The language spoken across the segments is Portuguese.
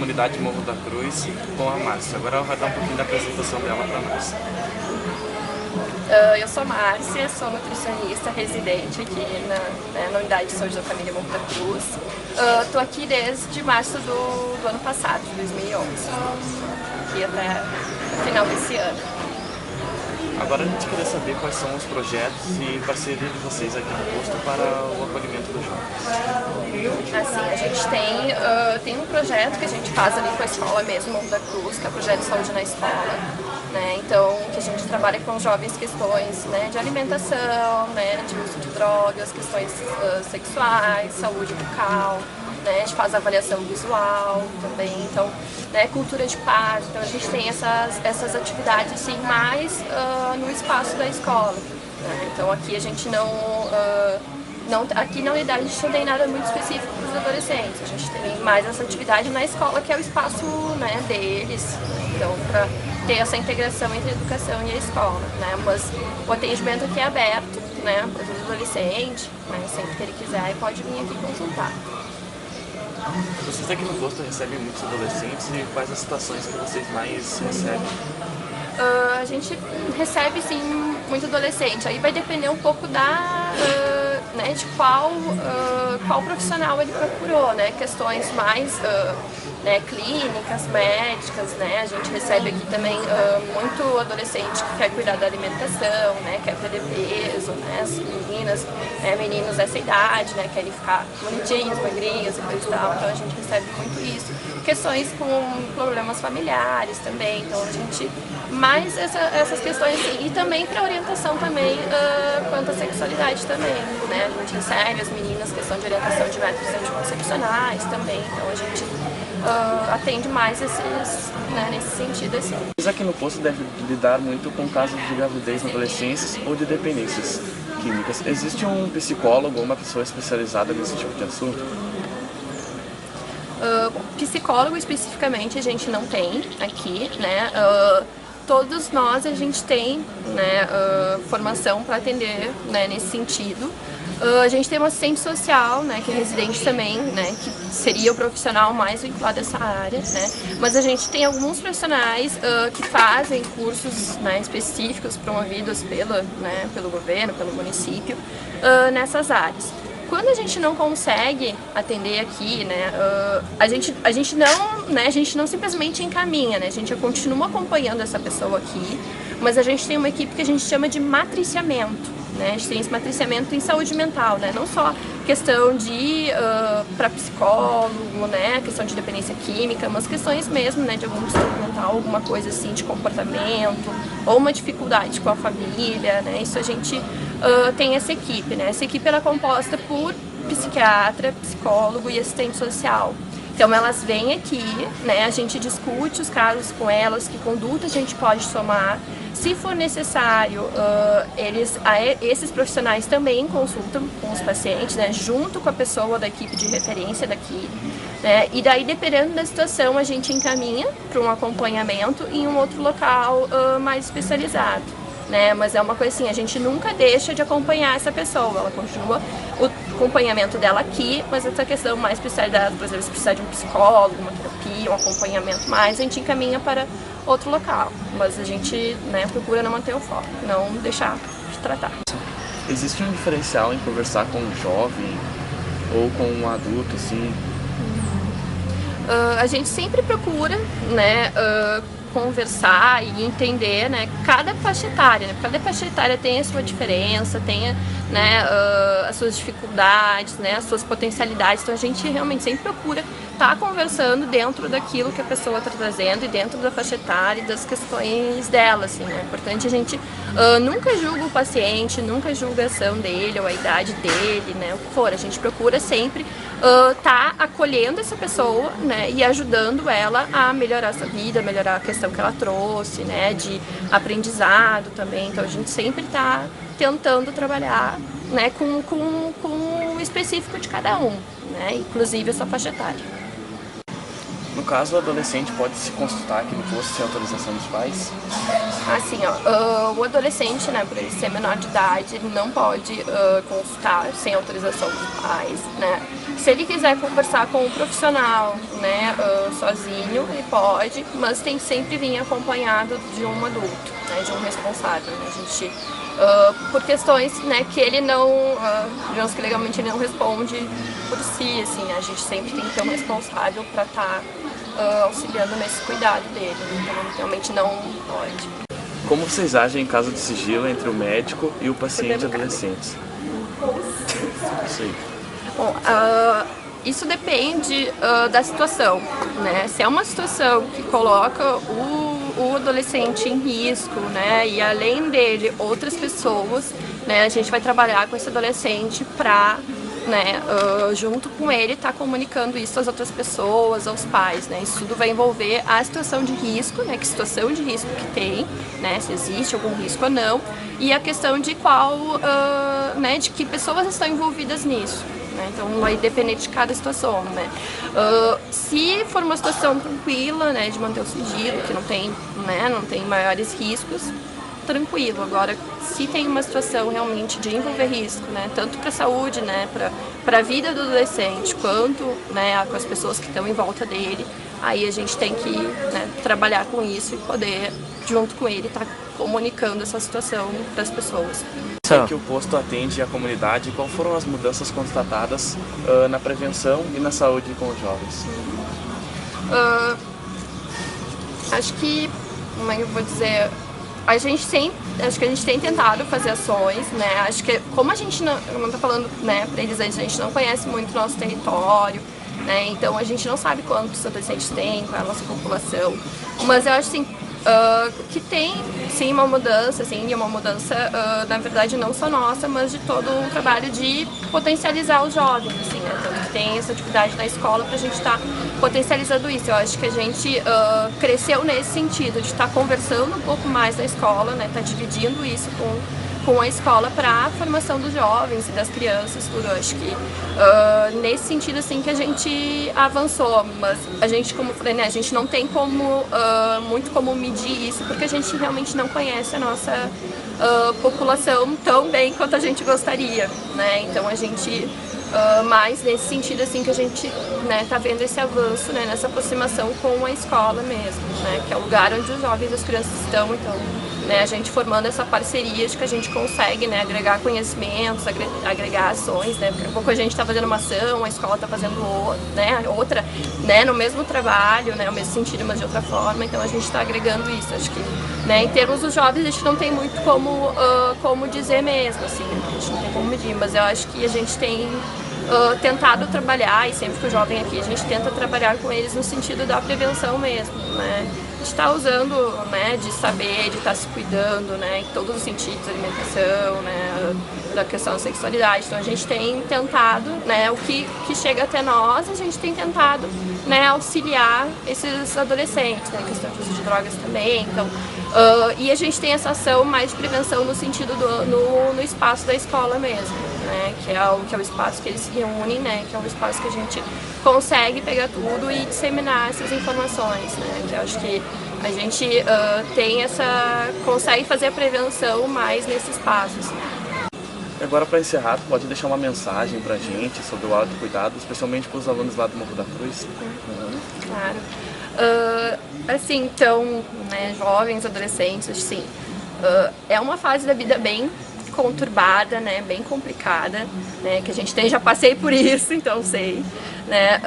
comunidade Morro da Cruz com a Márcia. Agora ela vai dar um pouquinho da apresentação dela para nós. Eu sou Márcia, sou nutricionista residente aqui na unidade de saúde da família Morro da Cruz. Estou aqui desde março do ano passado, de 2011, aqui até o final desse ano. Agora a gente queria saber quais são os projetos e parceria de vocês aqui no posto para o acolhimento dos jovens. Assim, a gente tem um projeto que a gente faz ali com a escola mesmo, Morro da Cruz, que é o projeto Saúde na Escola. Né? Então, que a gente trabalha com jovens questões, né, de alimentação, né, de uso de drogas, questões sexuais, saúde bucal, né, a gente faz avaliação visual também, então, né, cultura de paz. Então a gente tem essas atividades assim, mais no espaço da escola. Né? Então aqui a gente aqui na unidade a gente não tem nada muito específico para os adolescentes, a gente tem mais essa atividade na escola, que é o espaço, né, deles, então para ter essa integração entre a educação e a escola, né? Mas o atendimento aqui é aberto, né, para os adolescentes, né, sempre que ele quiser pode vir aqui consultar. Vocês aqui no posto recebem muitos adolescentes e quais as situações que vocês mais recebem? A gente recebe sim muito adolescente, aí vai depender um pouco né, de qual profissional ele procurou, né, questões mais né, clínicas, médicas, né, a gente recebe aqui também muito adolescente que quer cuidar da alimentação, né, quer perder peso, né, as meninas, meninos dessa idade, né, querem ficar bonitinhos, magrinhos e coisa e tal, então a gente recebe muito isso. Questões com problemas familiares também, então a gente mais essas questões assim, e também para orientação também quanto à sexualidade também, né, a gente recebe as meninas questão de orientação de métodos anticoncepcionais também, então a gente atende mais né, nesse sentido assim. Vocês aqui no posto devem lidar muito com casos de gravidez na adolescência ou de dependências químicas. Existe um psicólogo ou uma pessoa especializada nesse tipo de assunto? Psicólogo especificamente a gente não tem aqui, né? Todos nós a gente tem, né, formação para atender, né, nesse sentido. A gente tem uma assistente social, né, que é residente também, né, que seria o profissional mais vinculado a essa área, né, mas a gente tem alguns profissionais que fazem cursos, né, específicos promovidos pelo governo, pelo município, nessas áreas. Quando a gente não consegue atender aqui, né, a gente não simplesmente encaminha, né, a gente continua acompanhando essa pessoa aqui, mas a gente tem uma equipe que a gente chama de matriciamento, né, a gente tem esse matriciamento em saúde mental, né, não só questão de para psicólogo, né, questão de dependência química, mas questões mesmo, né, de algum distúrbio mental, alguma coisa assim de comportamento, ou uma dificuldade com a família, né, isso a gente tem essa equipe, né, essa equipe ela é composta por psiquiatra, psicólogo e assistente social. Então elas vêm aqui, né, a gente discute os casos com elas, que conduta a gente pode tomar. Se for necessário, esses profissionais também consultam com os pacientes, né, junto com a pessoa da equipe de referência daqui. Né, e daí, dependendo da situação, a gente encaminha para um acompanhamento em um outro local mais especializado. Né, mas é uma coisa assim, a gente nunca deixa de acompanhar essa pessoa, ela continua o acompanhamento dela aqui, mas essa questão mais especializada, por exemplo, se precisar de um psicólogo, uma terapia, um acompanhamento mais, a gente encaminha para outro local, mas a gente, né, procura não manter o foco, não deixar de tratar. Existe um diferencial em conversar com um jovem ou com um adulto, assim? A gente sempre procura, né, conversar e entender, né, cada faixa etária, né? Cada faixa etária tem a sua diferença, tem, né, as suas dificuldades, né, as suas potencialidades, então a gente realmente sempre procura estar conversando dentro daquilo que a pessoa está trazendo e dentro da faixa etária e das questões dela, assim, né? É importante a gente nunca julga o paciente, nunca julga a ação dele ou a idade dele, né, o que for, a gente procura sempre estar acolhendo essa pessoa, né, e ajudando ela a melhorar a sua vida, melhorar a questão que ela trouxe, né, de aprendizado também, então a gente sempre está tentando trabalhar, né, com o específico de cada um, né, inclusive a sua faixa etária. No caso, o adolescente pode se consultar aqui no posto sem autorização dos pais? Assim, o adolescente, né, por ele ser menor de idade, ele não pode consultar sem autorização dos pais, né. Se ele quiser conversar com um profissional, né, sozinho, ele pode, mas tem que sempre vir acompanhado de um adulto, né, de um responsável, né. A gente, por questões, né, que ele não, digamos que legalmente ele não responde por si, assim, a gente sempre tem que ter um responsável para estar auxiliando nesse cuidado dele, então realmente não pode. Como vocês agem em caso de sigilo entre o médico e o paciente adolescente? Isso aí. Bom, isso depende da situação, né? Se é uma situação que coloca o adolescente em risco, né? E além dele, outras pessoas, né? A gente vai trabalhar com esse adolescente para, né, junto com ele, tá comunicando isso às outras pessoas, aos pais, né? Isso tudo vai envolver a situação de risco, né? Que situação de risco que tem, né? Se existe algum risco ou não, e a questão de qual, né? De que pessoas estão envolvidas nisso. Então vai depender de cada situação, né? Se for uma situação tranquila, né, de manter o sigilo, que não tem, né, não tem maiores riscos, tranquilo. Agora, se tem uma situação realmente de envolver risco, né, tanto para a saúde, né, para a vida do adolescente, quanto, né, com as pessoas que estão em volta dele, aí a gente tem que, né, trabalhar com isso e poder, junto com ele, estar comunicando essa situação para as pessoas. Como que o posto atende a comunidade e quais foram as mudanças constatadas na prevenção e na saúde com os jovens? Acho que, como é que eu vou dizer, acho que a gente tem tentado fazer ações, né? Acho que como a gente não, como eu tô falando, né, para eles, a gente não conhece muito o nosso território, né? Então a gente não sabe quantos adolescentes tem, qual é a nossa população, mas eu acho assim, que tem sim uma mudança, assim, e uma mudança, na verdade, não só nossa, mas de todo um trabalho de potencializar os jovens, assim, né? Tanto que tem essa atividade na escola para a gente estar potencializando isso. Eu acho que a gente cresceu nesse sentido, de estar conversando um pouco mais na escola, né? Tá dividindo isso com a escola para a formação dos jovens e das crianças, tudo. Eu acho que nesse sentido, assim, que a gente avançou, mas a gente, como eu falei, né, a gente não tem como, muito como medir isso, porque a gente realmente não conhece a nossa população tão bem quanto a gente gostaria, né, então a gente, mais nesse sentido, assim, que a gente, né, tá vendo esse avanço, né, nessa aproximação com a escola mesmo, né, que é o lugar onde os jovens e as crianças estão, então, né, a gente formando essa parceria de que a gente consegue, né, agregar conhecimentos, agregar ações, né, daqui a pouco a gente está fazendo uma ação, a escola está fazendo outra, né, no mesmo trabalho, né, no mesmo sentido, mas de outra forma, então a gente está agregando isso. Acho que, né, em termos dos jovens, a gente não tem muito como dizer mesmo, assim, a gente não tem como medir, mas eu acho que a gente tem tentado trabalhar, e sempre que o jovem aqui, a gente tenta trabalhar com eles no sentido da prevenção mesmo, né, de estar usando, né, de saber, de estar se cuidando, né, em todos os sentidos, alimentação, né, da questão da sexualidade. Então a gente tem tentado, né, o que chega até nós, a gente tem tentado, né, auxiliar esses adolescentes, né, questão de uso de drogas também, então, e a gente tem essa ação mais de prevenção no sentido no espaço da escola mesmo, né, que é o espaço que eles se reúnem, né, que é um espaço que a gente consegue pegar tudo e disseminar essas informações, né, que eu acho que a gente consegue fazer a prevenção mais nesse espaço, assim. Agora, para encerrar, tu pode deixar uma mensagem pra gente sobre o autocuidado, especialmente para os alunos lá do Morro da Cruz? Claro. Assim, então, né, jovens, adolescentes, assim, é uma fase da vida bem conturbada, né, bem complicada, né, que a gente já passei por isso, então sei, né,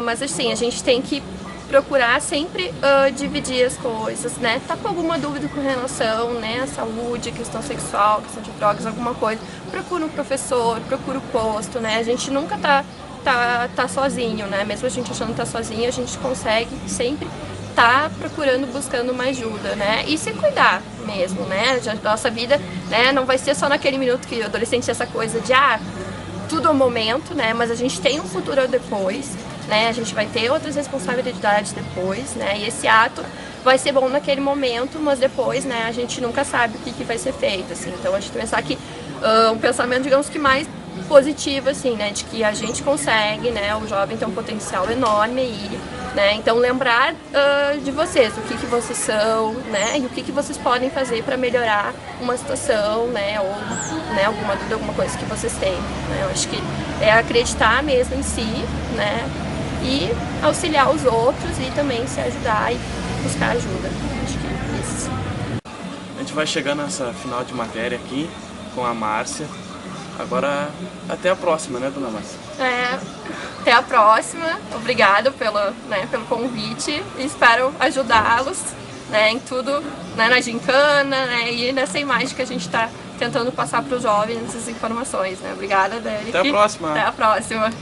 mas assim, a gente tem que procurar sempre dividir as coisas, né, tá com alguma dúvida com relação, né, à saúde, questão sexual, questão de drogas, alguma coisa, procura um professor, procura o posto, né, a gente nunca tá sozinho, né, mesmo a gente achando que tá sozinho, a gente consegue sempre tá procurando, buscando uma ajuda, né, e se cuidar mesmo, né, a nossa vida, né, não vai ser só naquele minuto que o adolescente essa coisa de, tudo ao momento, né, mas a gente tem um futuro depois, né, a gente vai ter outras responsabilidades depois, né, e esse ato vai ser bom naquele momento, mas depois, né, a gente nunca sabe o que vai ser feito, assim, então a gente pensar que um pensamento, digamos que mais positiva, assim, né, de que a gente consegue, né, o jovem tem um potencial enorme aí, né, então lembrar de vocês, o que vocês são, né, e o que vocês podem fazer para melhorar uma situação, né, ou, né, alguma dúvida, alguma coisa que vocês têm, né, eu acho que é acreditar mesmo em si, né, e auxiliar os outros e também se ajudar e buscar ajuda, acho que é isso. A gente vai chegando nessa final de matéria aqui com a Márcia. Agora, até a próxima, né, dona Márcia? Até a próxima. Obrigada pelo convite e espero ajudá-los, né, em tudo, né, na gincana, né, e nessa imagem que a gente está tentando passar para os jovens essas informações, né. Obrigada, Derek. Até a próxima. Até a próxima.